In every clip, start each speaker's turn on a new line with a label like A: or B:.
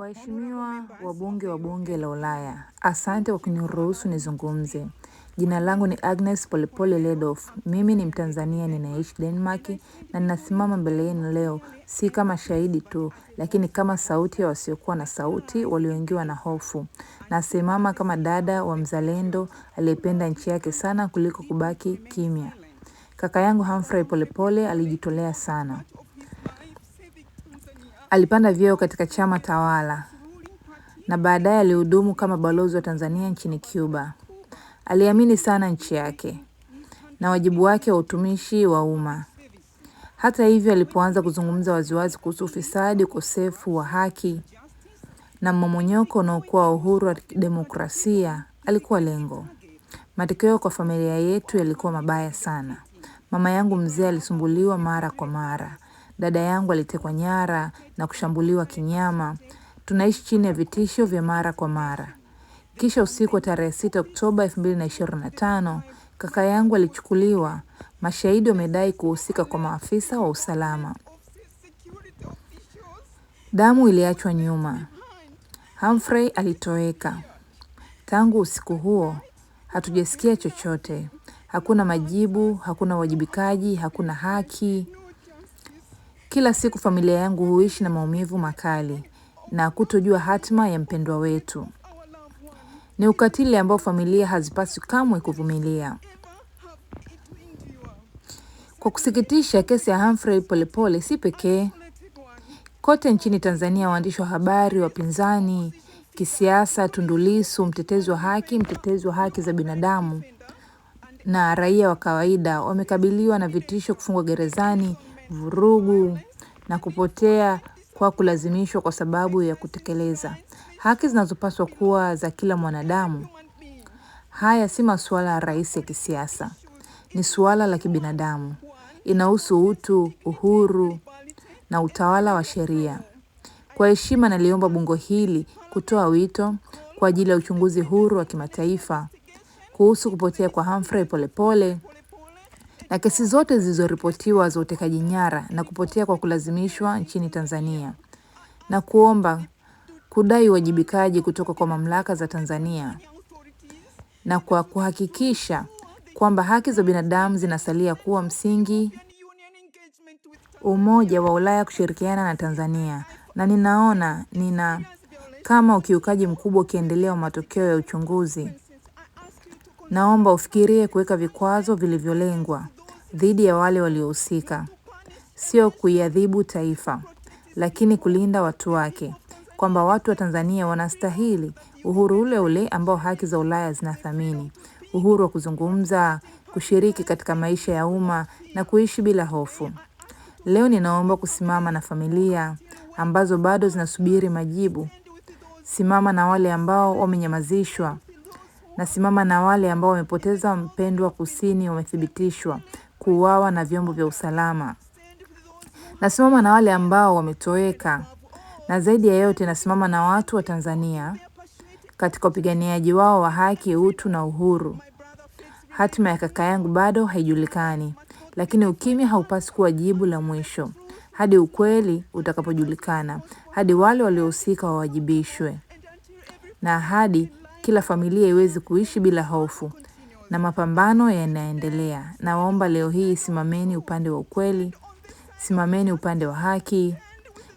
A: Waheshimiwa wabunge wa bunge la Ulaya, asante kwa kuniruhusu nizungumze. Jina langu ni Agnes Polepole Ledof. Mimi ni Mtanzania ninaishi Denmark na ninasimama mbele yenu leo si kama shahidi tu, lakini kama sauti ya wasiokuwa na sauti walioingiwa na hofu. Nasimama kama dada wa mzalendo aliyependa nchi yake sana kuliko kubaki kimya. Kaka yangu Humphrey Polepole alijitolea sana. Alipanda vyeo katika chama tawala na baadaye alihudumu kama balozi wa Tanzania nchini Cuba. Aliamini sana nchi yake na wajibu wake wa utumishi wa umma. Hata hivyo, alipoanza kuzungumza waziwazi kuhusu ufisadi, ukosefu wa haki na mmomonyoko unaokuwa uhuru wa demokrasia, alikuwa lengo. Matokeo kwa familia yetu yalikuwa mabaya sana. Mama yangu mzee alisumbuliwa mara kwa mara. Dada yangu alitekwa nyara na kushambuliwa kinyama. Tunaishi chini ya vitisho vya mara kwa mara. Kisha usiku wa tarehe 6 Oktoba 2025, kaka yangu alichukuliwa. Mashahidi wamedai kuhusika kwa maafisa wa usalama. Damu iliachwa nyuma. Humphrey alitoweka. Tangu usiku huo, hatujasikia chochote. Hakuna majibu, hakuna wajibikaji, hakuna haki. Kila siku familia yangu huishi na maumivu makali na kutojua hatima ya mpendwa wetu. Ni ukatili ambao familia hazipaswi kamwe kuvumilia. Kwa kusikitisha, kesi ya Humphrey Polepole si pekee. Kote nchini Tanzania, waandishi wa habari, wapinzani, kisiasa, Tundu Lissu, mtetezi wa haki za binadamu na raia wa kawaida wamekabiliwa na vitisho, kufungwa gerezani, vurugu na kupotea kwa kulazimishwa kwa sababu ya kutekeleza haki zinazopaswa kuwa za kila mwanadamu. Haya si masuala ya rais ya kisiasa. Ni suala la kibinadamu. Inahusu utu, uhuru na utawala wa sheria. Kwa heshima naliomba bunge hili kutoa wito kwa ajili ya uchunguzi huru wa kimataifa kuhusu kupotea kwa Humphrey Polepole na kesi zote zilizoripotiwa za utekaji nyara na kupotea kwa kulazimishwa nchini Tanzania, na kuomba kudai wajibikaji kutoka kwa mamlaka za Tanzania na kwa kuhakikisha kwamba haki za binadamu zinasalia kuwa msingi. Umoja wa Ulaya kushirikiana na Tanzania, na nina kama ukiukaji mkubwa ukiendelea wa matokeo ya uchunguzi. Naomba ufikirie kuweka vikwazo vilivyolengwa dhidi ya wale waliohusika, sio kuiadhibu taifa, lakini kulinda watu wake, kwamba watu wa Tanzania wanastahili uhuru ule ule ambao haki za Ulaya zinathamini, uhuru wa kuzungumza, kushiriki katika maisha ya umma na kuishi bila hofu. Leo ninaomba kusimama na familia ambazo bado zinasubiri majibu. Simama na wale ambao wamenyamazishwa, na simama na wale ambao wamepoteza mpendwa kusini wamethibitishwa kuuawa na vyombo vya usalama. Nasimama na wale ambao wametoweka, na zaidi ya yote nasimama na watu wa Tanzania katika upiganiaji wao wa haki, utu na uhuru. Hatima ya kaka yangu bado haijulikani, lakini ukimya haupaswi kuwa jibu la mwisho. Hadi ukweli utakapojulikana, hadi wale waliohusika wawajibishwe, na hadi kila familia iweze kuishi bila hofu, na mapambano yanaendelea. Naomba leo hii, simameni upande wa ukweli, simameni upande wa haki,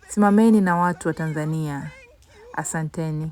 A: simameni na watu wa Tanzania. Asanteni.